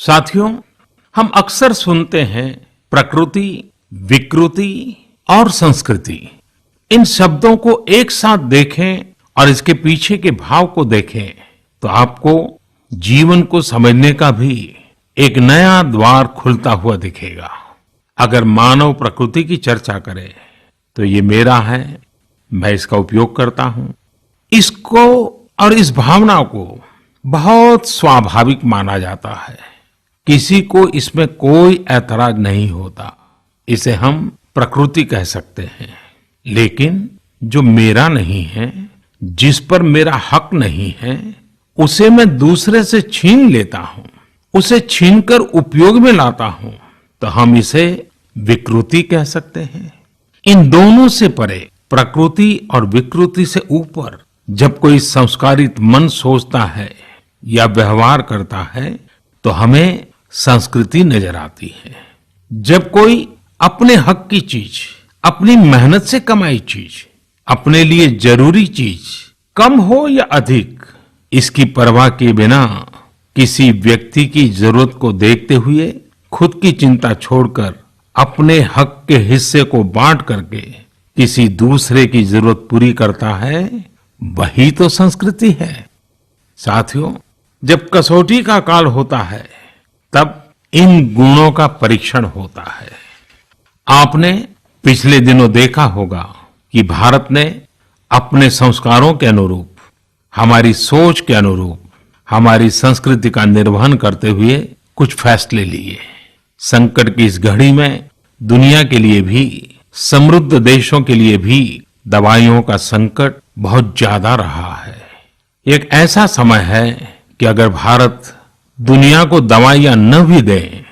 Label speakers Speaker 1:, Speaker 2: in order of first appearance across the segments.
Speaker 1: साथियों, हम अक्सर सुनते हैं प्रकृति, विकृति और संस्कृति। इन शब्दों को एक साथ देखें और इसके पीछे के भाव को देखें तो आपको जीवन को समझने का भी एक नया द्वार खुलता हुआ दिखेगा। अगर मानव प्रकृति की चर्चा करें तो ये मेरा है, मैं इसका उपयोग करता हूं। इसको और इस भावना को बहुत स्वाभाविक माना जाता है, किसी को इसमें कोई ऐतराज नहीं होता। इसे हम प्रकृति कह सकते हैं। लेकिन जो मेरा नहीं है, जिस पर मेरा हक नहीं है, उसे मैं दूसरे से छीन लेता हूं, उसे छीनकर उपयोग में लाता हूं, तो हम इसे विकृति कह सकते हैं। इन दोनों से परे, प्रकृति और विकृति से ऊपर जब कोई संस्कारित मन सोचता है या व्यवहार करता है तो हमें संस्कृति नजर आती है। जब कोई अपने हक की चीज, अपनी मेहनत से कमाई चीज, अपने लिए जरूरी चीज, कम हो या अधिक, इसकी परवाह किए बिना किसी व्यक्ति की जरूरत को देखते हुए खुद की चिंता छोड़कर अपने हक के हिस्से को बांट करके किसी दूसरे की जरूरत पूरी करता है, वही तो संस्कृति है। साथियों, जब कसौटी का काल होता है तब इन गुणों का परीक्षण होता है। आपने पिछले दिनों देखा होगा कि भारत ने अपने संस्कारों के अनुरूप, हमारी सोच के अनुरूप, हमारी संस्कृति का निर्वहन करते हुए कुछ फैसले लिए। संकट की इस घड़ी में दुनिया के लिए भी, समृद्ध देशों के लिए भी दवाइयों का संकट बहुत ज्यादा रहा है। एक ऐसा समय है कि अगर भारत दुनिया को दवाइयां न भी दे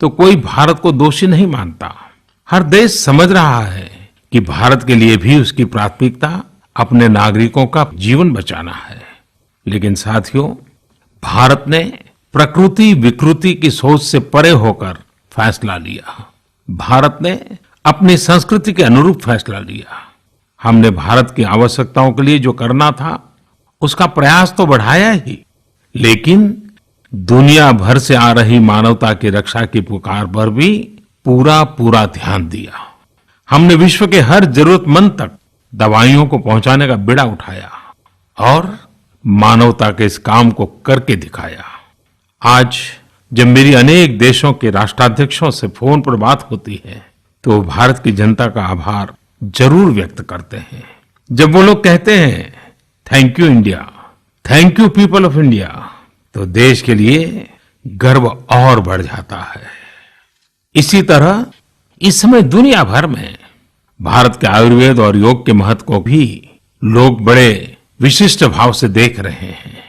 Speaker 1: तो कोई भारत को दोषी नहीं मानता। हर देश समझ रहा है कि भारत के लिए भी उसकी प्राथमिकता अपने नागरिकों का जीवन बचाना है। लेकिन साथियों, भारत ने प्रकृति विकृति की सोच से परे होकर फैसला लिया। भारत ने अपनी संस्कृति के अनुरूप फैसला लिया। हमने भारत की आवश्यकताओं के लिए जो करना था उसका प्रयास तो बढ़ाया ही, लेकिन दुनिया भर से आ रही मानवता की रक्षा की पुकार पर भी पूरा ध्यान दिया। हमने विश्व के हर जरूरतमंद तक दवाइयों को पहुंचाने का बीड़ा उठाया और मानवता के इस काम को करके दिखाया। आज जब मेरी अनेक देशों के राष्ट्राध्यक्षों से फोन पर बात होती है तो भारत की जनता का आभार जरूर व्यक्त करते हैं। जब वो लोग कहते हैं thank you India, thank you people of India, तो देश के लिए गर्व और बढ़ जाता है। इसी तरह इस समय दुनिया भर में भारत के आयुर्वेद और योग के महत्व को भी लोग बड़े विशिष्ट भाव से देख रहे हैं।